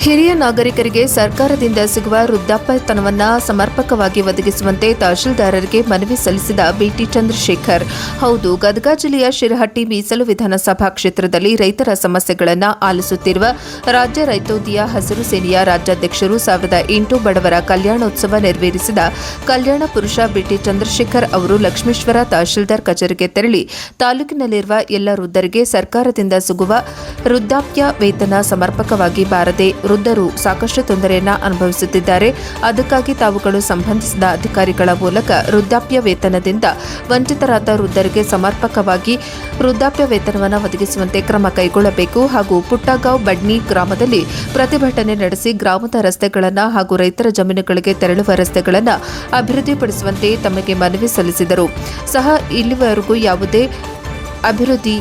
ಹಿರಿಯ ನಾಗರಿಕರಿಗೆ ಸರ್ಕಾರದಿಂದ ಸಿಗುವ ವೃದ್ಧಾಪ್ಯತನವನ್ನು ಸಮರ್ಪಕವಾಗಿ ಒದಗಿಸುವಂತೆ ತಹಶೀಲ್ದಾರರಿಗೆ ಮನವಿ ಸಲ್ಲಿಸಿದ ಬಿಟಿ ಚಂದ್ರಶೇಖರ್. ಹೌದು, ಗದಗ ಜಿಲ್ಲೆಯ ಶಿರಹಟ್ಟಿ ಮೀಸಲು ವಿಧಾನಸಭಾ ಕ್ಷೇತ್ರದಲ್ಲಿ ರೈತರ ಸಮಸ್ಯೆಗಳನ್ನು ಆಲಿಸುತ್ತಿರುವ ರಾಜ್ಯ ರೈತೋದ್ಯ ಹಸಿರು ಸೇನೆಯ ರಾಜ್ಯಾಧ್ಯಕ್ಷರು 1008 ಬಡವರ ಕಲ್ಯಾಣೋತ್ಸವ ನೆರವೇರಿಸಿದ ಕಲ್ಯಾಣ ಪುರುಷ ಬಿಟಿ ಚಂದ್ರಶೇಖರ್ ಅವರು ಲಕ್ಷ್ಮೇಶ್ವರ ತಹಶೀಲ್ದಾರ್ ಕಚೇರಿಗೆ ತೆರಳಿ ತಾಲೂಕಿನಲ್ಲಿರುವ ಎಲ್ಲ ವೃದ್ಧರಿಗೆ ಸರ್ಕಾರದಿಂದ ಸಿಗುವ ವೃದ್ಧಾಪ್ಯ ವೇತನ ಸಮರ್ಪಕವಾಗಿ ಬಾರದೆ ವೃದ್ಧರು ಸಾಕಷ್ಟು ತೊಂದರೆಯನ್ನು ಅನುಭವಿಸುತ್ತಿದ್ದಾರೆ. ಅದಕ್ಕಾಗಿ ತಾವುಗಳು ಸಂಬಂಧಿಸಿದ ಅಧಿಕಾರಿಗಳ ಮೂಲಕ ವೃದ್ಧಾಪ್ಯ ವೇತನದಿಂದ ವಂಚಿತರಾದ ವೃದ್ಧರಿಗೆ ಸಮರ್ಪಕವಾಗಿ ವೃದ್ಧಾಪ್ಯ ವೇತನವನ್ನು ಒದಗಿಸುವಂತೆ ಕ್ರಮ ಕೈಗೊಳ್ಳಬೇಕು ಹಾಗೂ ಪುಟ್ಟಗಾಂವ್ ಬಡ್ನಿ ಗ್ರಾಮದಲ್ಲಿ ಪ್ರತಿಭಟನೆ ನಡೆಸಿ ಗ್ರಾಮದ ರಸ್ತೆಗಳನ್ನು ಹಾಗೂ ರೈತರ ಜಮೀನುಗಳಿಗೆ ತೆರಳುವ ರಸ್ತೆಗಳನ್ನು ಅಭಿವೃದ್ಧಿಪಡಿಸುವಂತೆ ತಮಗೆ ಮನವಿ ಸಲ್ಲಿಸಿದರು. ಸಹ ಇಲ್ಲಿವರೆಗೂ ಯಾವುದೇ ಅಭಿವೃದ್ಧಿ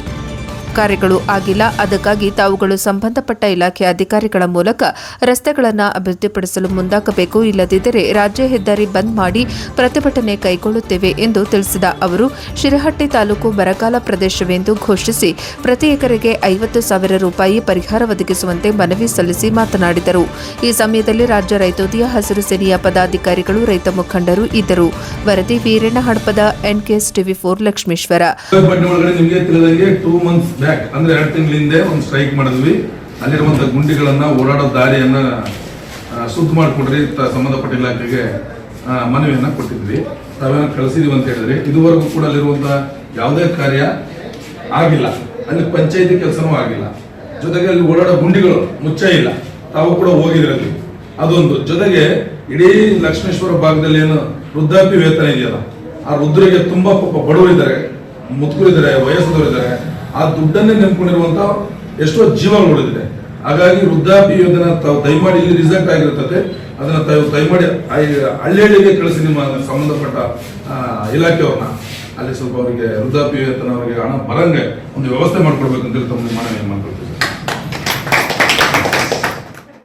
ಕಾರ್ಯಗಳು ಆಗಿಲ್ಲ. ಅದಕ್ಕಾಗಿ ತಾವುಗಳು ಸಂಬಂಧಪಟ್ಟ ಇಲಾಖೆ ಅಧಿಕಾರಿಗಳ ಮೂಲಕ ರಸ್ತೆಗಳನ್ನು ಅಭಿವೃದ್ಧಿಪಡಿಸಲು ಮುಂದಾಗಬೇಕು. ಇಲ್ಲದಿದ್ದರೆ ರಾಜ್ಯ ಹೆದ್ದಾರಿ ಬಂದ್ ಮಾಡಿ ಪ್ರತಿಭಟನೆ ಕೈಗೊಳ್ಳುತ್ತೇವೆ ಎಂದು ತಿಳಿಸಿದ ಅವರು, ಶಿರಹಟ್ಟಿ ತಾಲೂಕು ಬರಗಾಲ ಪ್ರದೇಶವೆಂದು ಘೋಷಿಸಿ ಪ್ರತಿ ಎಕರೆಗೆ 50,000 ರೂಪಾಯಿ ಪರಿಹಾರ ಒದಗಿಸುವಂತೆ ಮನವಿ ಸಲ್ಲಿಸಿ ಮಾತನಾಡಿದರು. ಈ ಸಮಯದಲ್ಲಿ ರಾಜ್ಯ ರೈತೋದ್ಯ ಹಸಿರು ಸೇನೆಯ ಪದಾಧಿಕಾರಿಗಳು, ರೈತ ಮುಖಂಡರು ಇದ್ದರು. ವರದಿ ವೀರಣ್ಣ ಹಡಪದ, NKS TV4 ಲಕ್ಷ್ಮೇಶ್ವರ. ಅಂದ್ರೆ 2 ತಿಂಗಳ ಹಿಂದೆ ಒಂದು ಸ್ಟ್ರೈಕ್ ಮಾಡಿದ್ವಿ. ಅಲ್ಲಿರುವಂತಹ ಗುಂಡಿಗಳನ್ನ, ಓಡಾಡೋ ದಾರಿಯನ್ನ ಶುದ್ಧ ಮಾಡಿಕೊಡ್ರಿ ಸಂಬಂಧಪಟ್ಟ ಇಲಾಖೆಗೆ ಮನವಿಯನ್ನ ಕೊಟ್ಟಿದ್ವಿ. ತಾವೇನ ಕಳಿಸಿದೀವಿ ಅಂತ ಹೇಳಿದ್ರಿ. ಇದುವರೆಗೂ ಕೂಡ ಅಲ್ಲಿರುವಂತಹ ಯಾವುದೇ ಕಾರ್ಯ ಆಗಿಲ್ಲ. ಅಲ್ಲಿ ಪಂಚಾಯಿತಿ ಕೆಲಸನೂ ಆಗಿಲ್ಲ. ಜೊತೆಗೆ ಅಲ್ಲಿ ಓಡಾಡೋ ಗುಂಡಿಗಳು ಮುಚ್ಚೇ ಇಲ್ಲ. ತಾವು ಕೂಡ ಹೋಗಿದ್ರಲ್ಲಿ ಅದೊಂದು. ಜೊತೆಗೆ ಇಡೀ ಲಕ್ಷ್ಮೇಶ್ವರ ಭಾಗದಲ್ಲಿ ಏನು ವೃದ್ಧಾಪ್ಯ ವೇತನ ಇದೆಯಲ್ಲ, ಆ ವೃದ್ಧರಿಗೆ ತುಂಬಾ ಪಾಪ ಬಡವರಿದ್ದಾರೆ, ಮುದುಕರಿದ್ದಾರೆ, ವಯಸ್ಸದವರಿದ್ದಾರೆ. ಆ ದುಡ್ಡನ್ನೇ ನೆನ್ಕೊಂಡಿರುವಂತ ಎಷ್ಟೋ ಜೀವಗಳಿದೆ. ಹಾಗಾಗಿ ವೃದ್ಧಾಪ್ಯ ಯೋಜನೆ ತಾವು ದಯಮಾಡಿ ಇಲ್ಲಿ ರಿಸಲ್ಟ್ ಆಗಿರುತ್ತದೆ, ಅದನ್ನ ತಾವು ದಯಮಾಡಿ ಹಳ್ಳಿಗೆ ಕಳಿಸಿ ನಿಮ್ಮ ಸಂಬಂಧಪಟ್ಟ ಇಲಾಖೆಯವ್ರನ್ನ. ಅಲ್ಲಿ ಸ್ವಲ್ಪ ಅವರಿಗೆ ವೃದ್ಧಾಪ್ಯ ವೇತನ ಅವರಿಗೆ ಹಣ ಬರಂಗೆ ಒಂದು ವ್ಯವಸ್ಥೆ ಮಾಡ್ಕೊಡ್ಬೇಕಂತೇಳಿ ತಮ್ಮ ಮನವಿ ಮಾಡ್ಕೊಳ್ತೀವಿ.